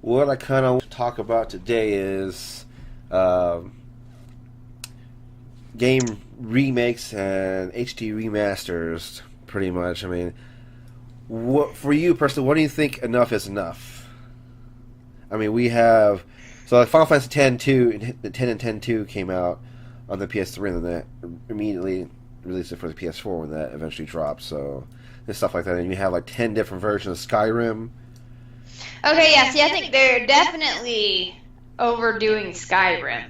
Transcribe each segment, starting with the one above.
what I kind of want to talk about today is uh, game remakes and HD remasters. Pretty much. I mean, what for you personally? What do you think enough is enough? I mean, we have like Final Fantasy X and 10 2 came out on the PS3, and then they immediately released it for the PS4 when that eventually dropped. So there's stuff like that, and you have like 10 different versions of Skyrim. Okay, yeah, see, I think they're definitely overdoing Skyrim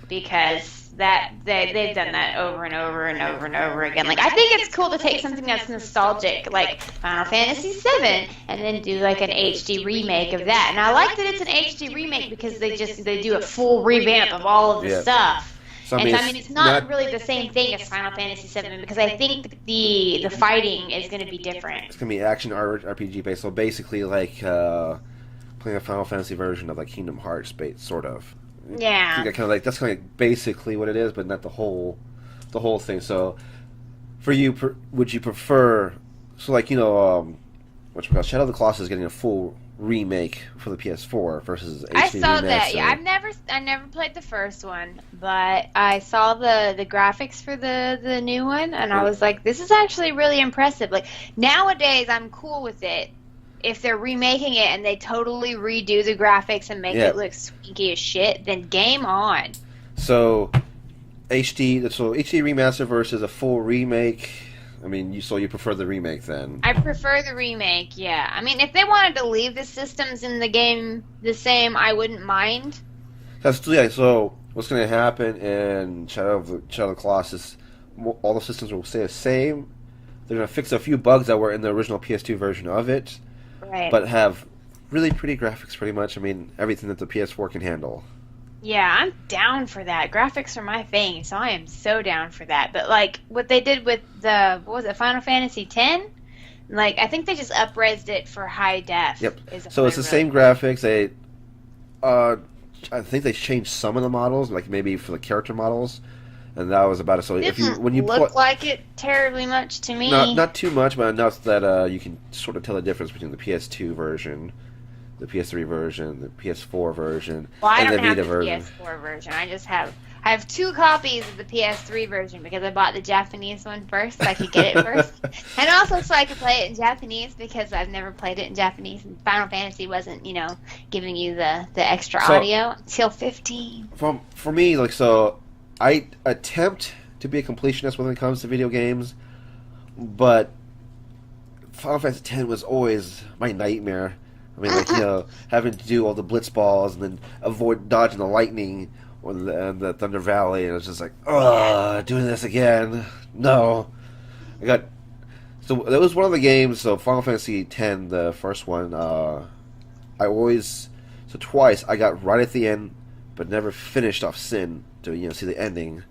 because they've done that over and over and over and over again. Like, I think it's cool to take something that's nostalgic, like Final Fantasy VII, and then do like an HD remake of that. And I like that it's an HD remake because they do a full revamp of all of the stuff. So, I mean, it's not really the same thing as Final Fantasy VII because I think the fighting is going to be different. It's going to be action RPG based, so basically like playing a Final Fantasy version of like Kingdom Hearts, sort of. Yeah. That's kind of basically what it is, but not the whole thing. For you, would you prefer? So like Shadow of the Colossus is getting a full remake for the PS4 versus HD I saw remaster. that. Yeah, I never played the first one, but I saw the graphics for the new one, and I was like, this is actually really impressive. Like nowadays, I'm cool with it. If they're remaking it and they totally redo the graphics and make it look swanky as shit, then game on. So HD remaster versus a full remake. I mean, you prefer the remake then? I prefer the remake. Yeah. I mean, if they wanted to leave the systems in the game the same, I wouldn't mind. So what's going to happen in Shadow of the Colossus? All the systems will stay the same. They're going to fix a few bugs that were in the original PS2 version of it. Right. But have really pretty graphics, pretty much. I mean, everything that the PS4 can handle. Yeah, I'm down for that. Graphics are my thing, so I am so down for that. But, like, what they did with Final Fantasy X? Like, I think they just up-resed it for high def. Yep. So it's the same graphics. They, I think they changed some of the models, like maybe for the character models. And that was about it. So when you look like it terribly much to me. Not too much, but enough that you can sort of tell the difference between the PS2 version, the PS3 version, the PS4 version, and the Vita version. PS4 version. I have 2 copies of the PS3 version because I bought the Japanese one first so I could get it first. And also so I could play it in Japanese because I've never played it in Japanese and Final Fantasy wasn't, giving you the extra audio until 15. For me, I attempt to be a completionist when it comes to video games, but Final Fantasy X was always my nightmare. I mean, having to do all the blitz balls and then avoid dodging the lightning or the Thunder Valley, and it was just like, doing this again. No. So that was one of the games, so Final Fantasy X, the first one, twice I got right at the end, but never finished off Sin to see the ending.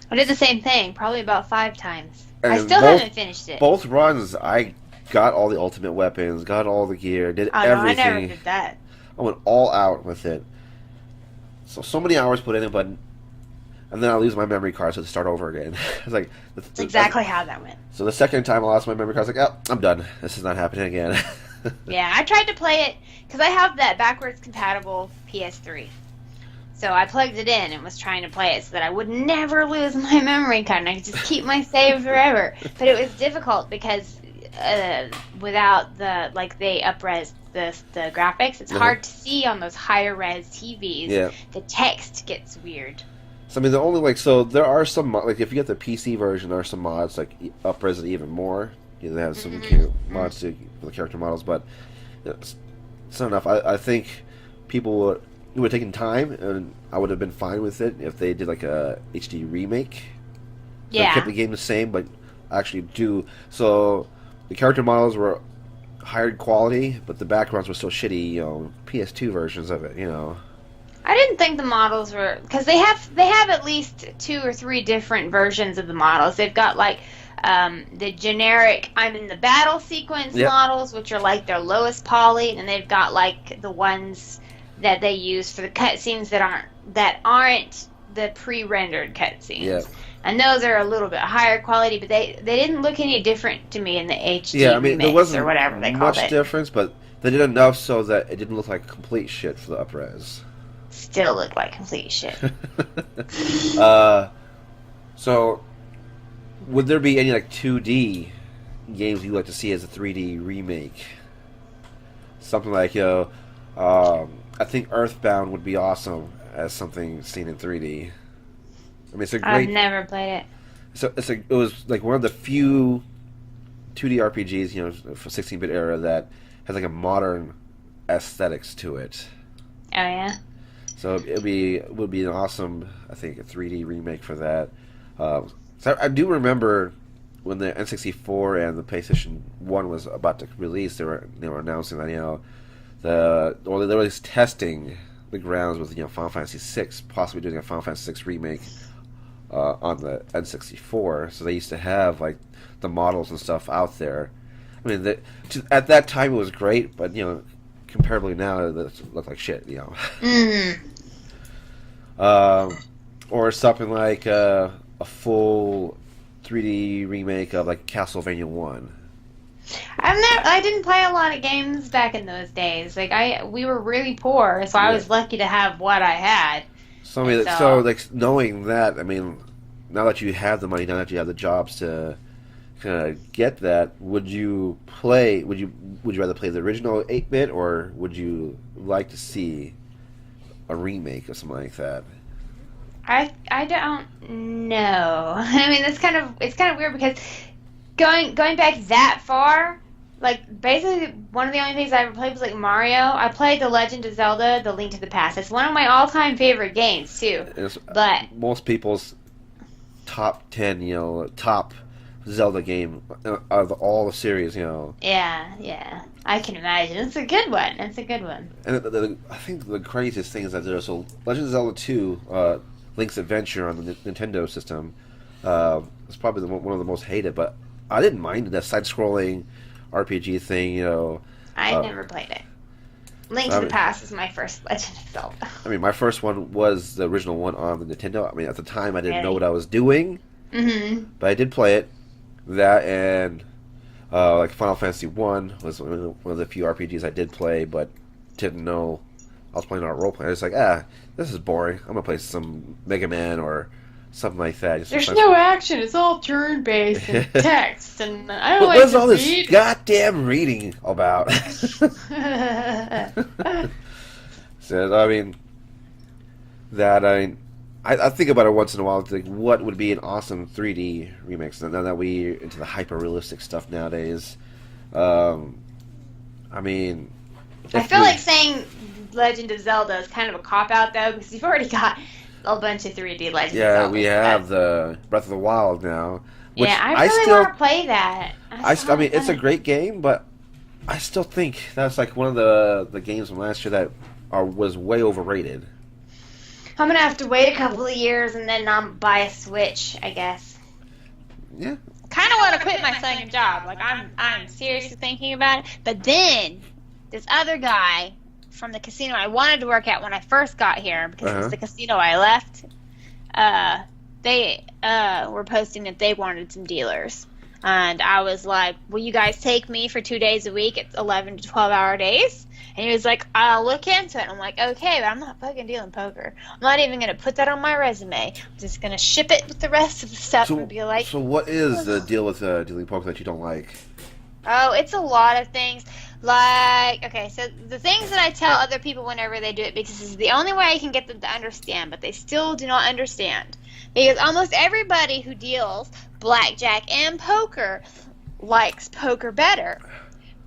I did the same thing, probably about 5 times. And I still haven't finished it. Both runs, I got all the ultimate weapons, got all the gear, did everything. No, I never did that. I went all out with it. So many hours put in it, and then I lose my memory card, so to start over again. It's like that's exactly how that went. So the second time I lost my memory card, I was like, I'm done. This is not happening again. Yeah, I tried to play it because I have that backwards compatible PS3. So I plugged it in and was trying to play it so that I would never lose my memory card and I could just keep my save forever. But it was difficult because without they up-res the graphics, it's hard to see on those higher res TVs. Yeah. The text gets weird. So I mean, there are some if you get the PC version, there are some mods like up-res it even more. They have some mods for the character models, but it's not enough. I think people would have taken time, and I would have been fine with it if they did like a HD remake. Yeah. So kept the game the same, but actually do so. The character models were higher quality, but the backgrounds were still shitty. PS2 versions of it. I didn't think the models were because they have at least 2 or 3 different versions of the models. They've got the generic I'm in the battle sequence models, which are like their lowest poly, and they've got the ones that they use for the cutscenes that aren't the pre-rendered cutscenes. Yeah. And those are a little bit higher quality, but they didn't look any different to me in the HD there wasn't or whatever they called it. much difference, but They did enough so that it didn't look like complete shit for the up-res. Still look like complete shit. So, would there be any like 2D games you'd like to see as a 3D remake? Something like, I think Earthbound would be awesome as something seen in 3D. I mean, it's a great. I've never played it. So it was like one of the few 2D RPGs, for 16-bit era that has like a modern aesthetics to it. Oh yeah. So would be an awesome, I think, a 3D remake for that. So I do remember when the N64 and the PlayStation 1 was about to release, they were announcing that they were just testing the grounds with Final Fantasy VI, possibly doing a Final Fantasy VI remake on the N64. So they used to have like the models and stuff out there. I mean, at that time it was great, but comparably now it looked like shit. Mm-hmm. Or something like a full 3D remake of like Castlevania 1. I didn't play a lot of games back in those days. Like we were really poor, so I was lucky to have what I had. So like knowing that, I mean, now that you have the money, now that you have the jobs to kind of get that, would you rather play the original 8-bit, or would you like to see a remake or something like that? I don't know. I mean, it's kind of weird because going back that far, like basically one of the only things I ever played was like Mario. I played The Legend of Zelda: The Link to the Past. It's one of my all-time favorite games too. But most people's top 10, top Zelda game of all the series, Yeah, I can imagine. It's a good one. And I think the craziest thing is that there's Legend of Zelda 2, Link's Adventure on the Nintendo system. It's probably one of the most hated, but I didn't mind that side-scrolling RPG thing. I never played it. Link to the Past is my first Legend of Zelda. I mean, my first one was the original one on the Nintendo. I mean, at the time, I didn't know what I was doing, but I did play it. That and like Final Fantasy 1 was one of the few RPGs I did play, but didn't know I was playing on a role play. I was like, this is boring. I'm gonna play some Mega Man or something like that. There's no action. It's all turn-based and text, and I don't like What's to all read. this goddamn reading about? So I mean, I think about it once in a while. Like, what would be an awesome 3D remix? Now that we're into the hyper-realistic stuff nowadays, I mean, I feel like saying Legend of Zelda is kind of a cop-out, though, because you've already got a bunch of 3D Legend of Zelda. Yeah, we have the Breath of the Wild now. Which I really want to play that. I mean, it's a great game, but I still think that's like one of the games from last year that was way overrated. I'm gonna have to wait a couple of years and then buy a Switch, I guess. Yeah. Kind of want to quit my second job. Like I'm seriously thinking about it. But then this other guy from the casino I wanted to work at when I first got here, because it's the casino I left. They were posting that they wanted some dealers, and I was like, "Will you guys take me for 2 days a week? It's 11 to 12-hour days." And he was like, "I'll look into it." I'm like, "Okay, but I'm not fucking dealing poker. I'm not even going to put that on my resume. I'm just going to ship it with the rest of the stuff and be like..." So what is the deal with dealing poker that you don't like? Oh, it's a lot of things. Like, okay, so the things that I tell other people whenever they do it, because this is the only way I can get them to understand, but they still do not understand. Because almost everybody who deals blackjack and poker likes poker better.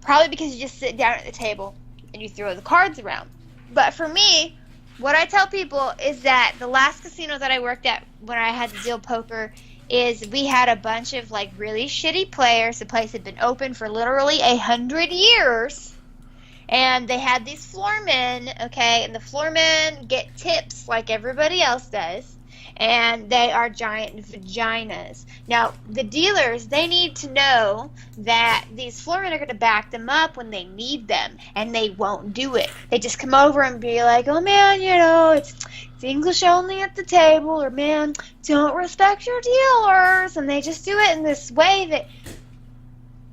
Probably because you just sit down at the table and you throw the cards around. But for me, what I tell people is that the last casino that I worked at when I had to deal poker is we had a bunch of like really shitty players. The place had been open for literally 100 years. And they had these floormen, okay, and the floormen get tips like everybody else does. And they are giant vaginas. Now, the dealers, they need to know that these floormen are going to back them up when they need them, and they won't do it. They just come over and be like, "Oh, man, it's English only at the table," or, "Man, don't respect your dealers," and they just do it in this way that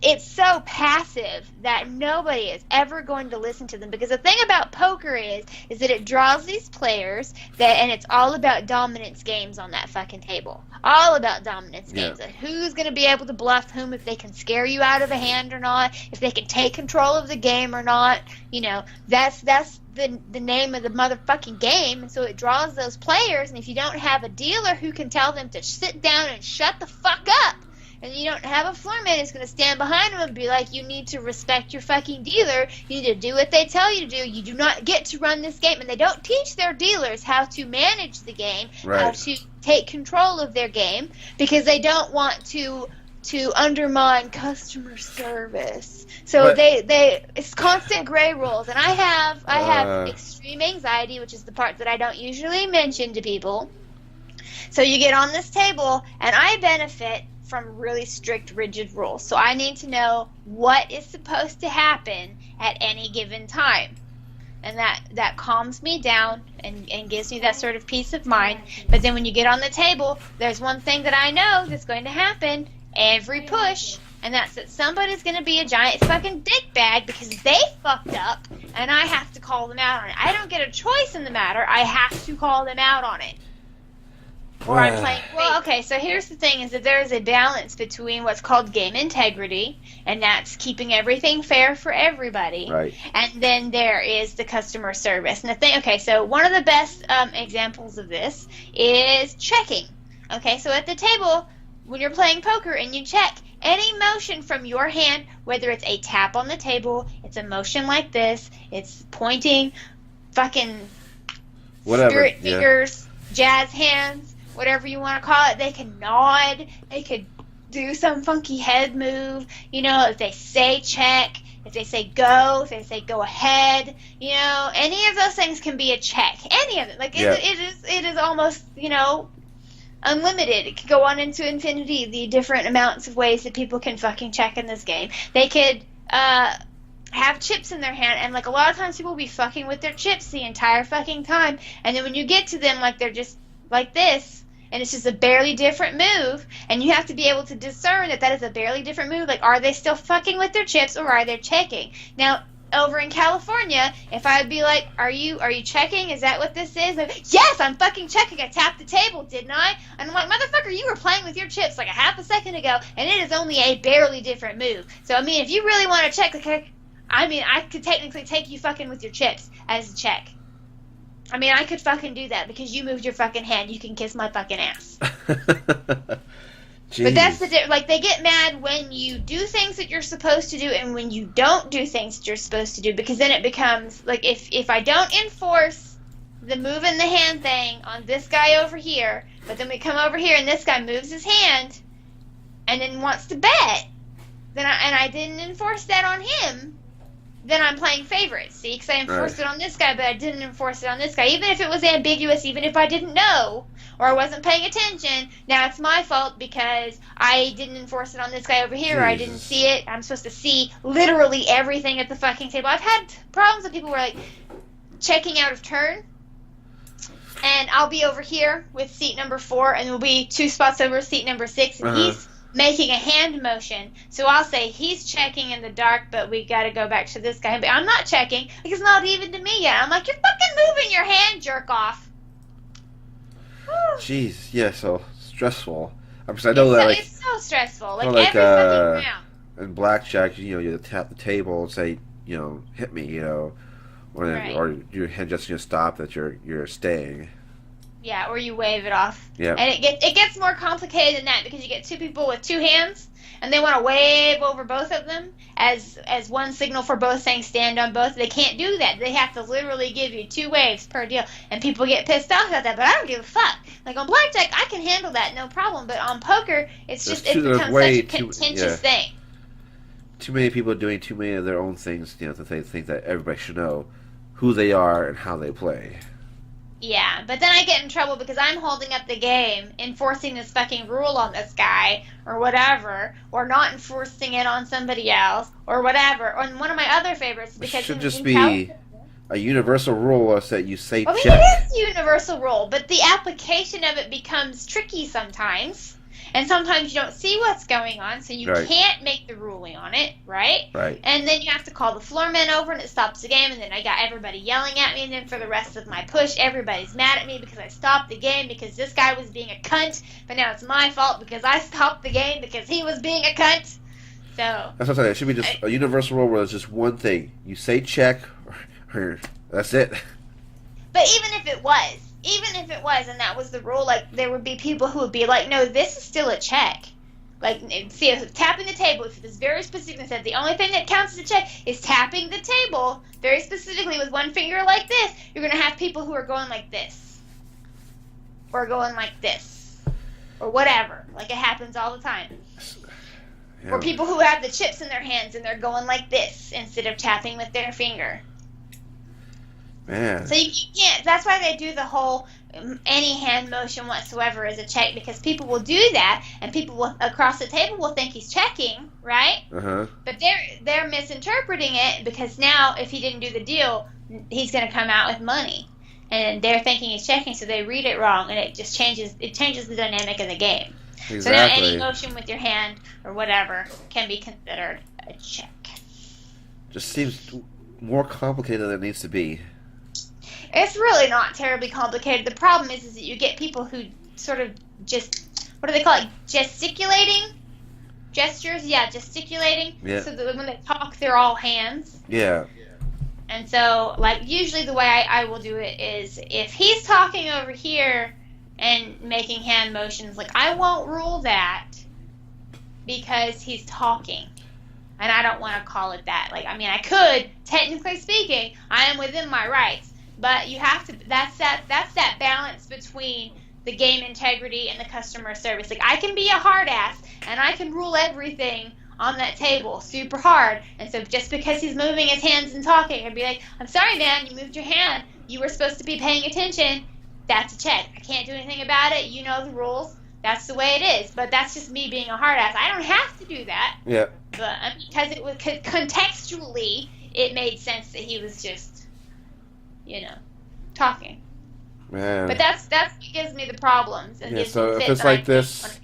it's so passive that nobody is ever going to listen to them, because the thing about poker is that it draws these players and it's all about dominance games on that fucking table. All about dominance games. Like who's going to be able to bluff whom, if they can scare you out of a hand or not, if they can take control of the game or not. You know, that's the name of the motherfucking game. And so it draws those players, and if you don't have a dealer who can tell them to sit down and shut the fuck up, and you don't have a floor man who's going to stand behind them and be like, you need to respect your fucking dealer. You need to do what they tell you to do. You do not get to run this game. And they don't teach their dealers how to manage the game, how to take control of their game, because they don't want to undermine customer service. So it's constant gray rules. And I have extreme anxiety, which is the part that I don't usually mention to people. So you get on this table, and I benefit from really strict, rigid rules. So I need to know what is supposed to happen at any given time. And that calms me down and gives me that sort of peace of mind. But then when you get on the table, there's one thing that I know that's going to happen every push, and that's that somebody's going to be a giant fucking dickbag because they fucked up, and I have to call them out on it. I don't get a choice in the matter. I have to call them out on it. Or I'm playing. Well, okay, so here's the thing, is that there is a balance between what's called game integrity, and that's keeping everything fair for everybody. Right. And then there is the customer service. And the thing, okay, so one of the best examples of this is checking. Okay, so at the table, when you're playing poker and you check, any motion from your hand, whether it's a tap on the table, it's a motion like this, it's pointing, fucking spirit fingers, jazz hands, whatever you want to call it. They can nod, they could do some funky head move, you know, if they say check, if they say go, if they say go ahead, you know, any of those things can be a check. Any of it. Like, it is almost, you know, unlimited. It could go on into infinity, the different amounts of ways that people can fucking check in this game. They could have chips in their hand, and like a lot of times people will be fucking with their chips the entire fucking time, and then when you get to them, like they're just like this, and it's just a barely different move, and you have to be able to discern that is a barely different move. Like, are they still fucking with their chips, or are they checking? Now, over in California, if I'd be like, are you checking? Is that what this is? Like, yes, I'm fucking checking. I tapped the table, didn't I? And I'm like, motherfucker, you were playing with your chips like a half a second ago, and it is only a barely different move. So, I mean, if you really want to check, okay, I mean, I could technically take you fucking with your chips as a check. I mean, I could fucking do that because you moved your fucking hand. You can kiss my fucking ass. But that's like, they get mad when you do things that you're supposed to do and when you don't do things that you're supposed to do, because then it becomes like, if I don't enforce the move in the hand thing on this guy over here, but then we come over here and this guy moves his hand and then wants to bet, then I didn't enforce that on him, then I'm playing favorites, see? Because I enforced it on this guy, but I didn't enforce it on this guy. Even if it was ambiguous, even if I didn't know, or I wasn't paying attention, now it's my fault because I didn't enforce it on this guy over here, or I didn't see it. I'm supposed to see literally everything at the fucking table. I've had problems with people who are, like, checking out of turn, and I'll be over here with seat number 4, and we'll be 2 spots over seat number 6, and he's making a hand motion. So I'll say he's checking in the dark, but we got to go back to this guy. But I'm not checking because it's not even to me yet. I'm like, you're fucking moving your hand, jerk off. Jeez, yeah, so stressful. Because I know that, like, it's so stressful. Like, every fucking round. In Blackjack, you know, you tap the table and say, you know, hit me, you know, or your hand just gonna stop that you're staying. Yeah, or you wave it off. Yeah. And it gets more complicated than that because you get 2 people with 2 hands, and they want to wave over both of them as one signal for both, saying stand on both. They can't do that. They have to literally give you 2 waves per deal, and people get pissed off at that. But I don't give a fuck. Like, on Blackjack, I can handle that, no problem. But on poker, it becomes such a contentious thing. Too many people doing too many of their own things, you know, that they think that everybody should know who they are and how they play. Yeah, but then I get in trouble because I'm holding up the game, enforcing this fucking rule on this guy, or whatever, or not enforcing it on somebody else, or whatever. And one of my other favorites, because it should just be a universal rule that you say check. It is a universal rule, but the application of it becomes tricky sometimes. And sometimes you don't see what's going on, so you Right. can't make the ruling on it, right? Right. And then you have to call the floorman over, and it stops the game, and then I got everybody yelling at me, and then for the rest of my push, everybody's mad at me because I stopped the game because this guy was being a cunt, but now it's my fault because I stopped the game because he was being a cunt. So That's what I'm saying. It should be just a universal rule where it's just one thing. You say check, or that's it. But even if it was, and that was the rule, like, there would be people who would be like, no, this is still a check. Like, see, if tapping the table, if it's very specific and said the only thing that counts as a check is tapping the table, very specifically with one finger like this, you're going to have people who are going like this. Or going like this. Or whatever. Like, it happens all the time. Yeah. Or people who have the chips in their hands and they're going like this instead of tapping with their finger. Man. So you can't. That's why they do the whole any hand motion whatsoever is a check, because people will do that, and people will, across the table will think he's checking, right? Uh-huh. But they're misinterpreting it, because now if he didn't do the deal, he's going to come out with money, and they're thinking he's checking, so they read it wrong, and it just changes the dynamic of the game. Exactly. So now any motion with your hand or whatever can be considered a check. Just seems more complicated than it needs to be. It's really not terribly complicated. The problem is that you get people who sort of just, what do they call it, gesticulating? Gestures? Yeah, gesticulating. Yeah. So that when they talk, they're all hands. Yeah. And so, like, usually the way I will do it is if he's talking over here and making hand motions, like, I won't rule that because he's talking. And I don't want to call it that. Like, I mean, I could, technically speaking, I am within my rights. But you have to, that's that balance between the game integrity and the customer service. Like, I can be a hard ass, and I can rule everything on that table super hard. And so just because he's moving his hands and talking, I'd be like, I'm sorry, man, you moved your hand. You were supposed to be paying attention. That's a check. I can't do anything about it. You know the rules. That's the way it is. But that's just me being a hard ass. I don't have to do that. Yeah. But because it was contextually, it made sense that he was just, talking. Man. But that's what gives me the problems. Yeah, so if it's like this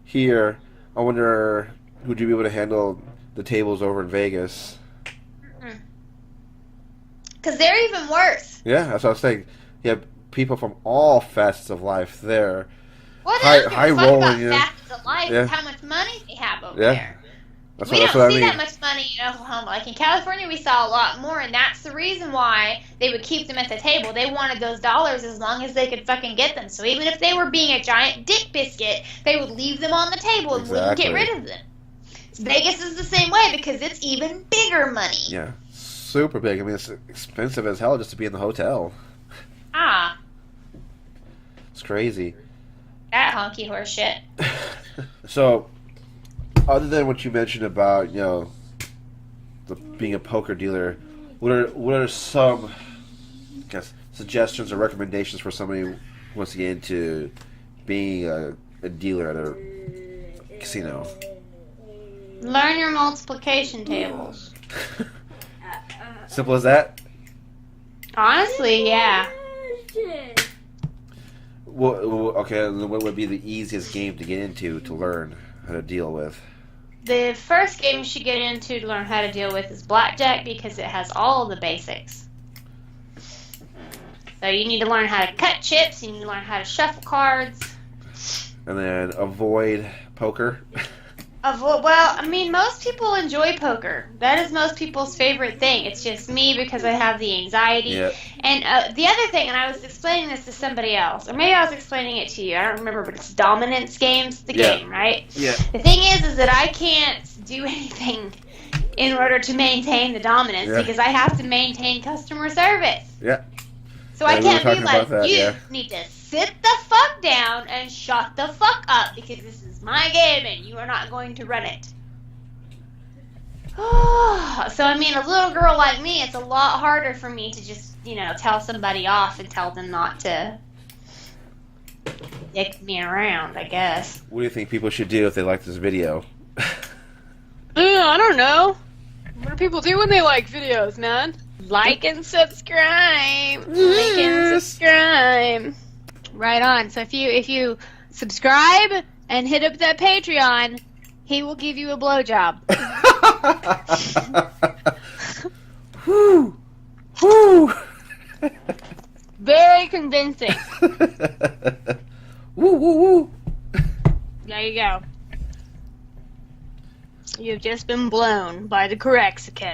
here, I wonder, would you be able to handle the tables over in Vegas? Because they're even worse. Yeah, that's what I was saying. You have people from all facets of life there. What high rolling, about facets of life is how much money they have over there. We don't see that much money in Oklahoma. Like, in California, we saw a lot more, and that's the reason why they would keep them at the table. They wanted those dollars as long as they could fucking get them. So even if they were being a giant dick biscuit, they would leave them on the table and wouldn't get rid of them. Vegas is the same way because it's even bigger money. Yeah, super big. I mean, it's expensive as hell just to be in the hotel. Ah. It's crazy. That honky horse shit. So, other than what you mentioned about, being a poker dealer, what are some, I guess, suggestions or recommendations for somebody who wants to get into being a dealer at a casino? Learn your multiplication tables. Simple as that? Honestly, yeah. Well, okay, what would be the easiest game to get into to learn how to deal with? The first game you should get into to learn how to deal with is Blackjack, because it has all of the basics. So you need to learn how to cut chips, you need to learn how to shuffle cards. And then avoid poker. Well, I mean, most people enjoy poker. That is most people's favorite thing. It's just me because I have the anxiety. Yep. And the other thing, and I was explaining this to somebody else, or maybe I was explaining it to you, I don't remember, but it's dominance games, the game, right? Yeah. The thing is that I can't do anything in order to maintain the dominance because I have to maintain customer service. Yeah. So I can't be like, that, you need to sit the fuck down and shut the fuck up because this is my game and you are not going to run it. So, I mean, a little girl like me, it's a lot harder for me to just, tell somebody off and tell them not to dick me around, I guess. What do you think people should do if they like this video? I don't know. What do people do when they like videos, man? Like and subscribe. Like and subscribe. Right on. So if you subscribe, and hit up that Patreon, he will give you a blowjob. Whoo! Whoo! Very convincing. Woo, woo, woo! There you go. You've just been blown by the Korexican.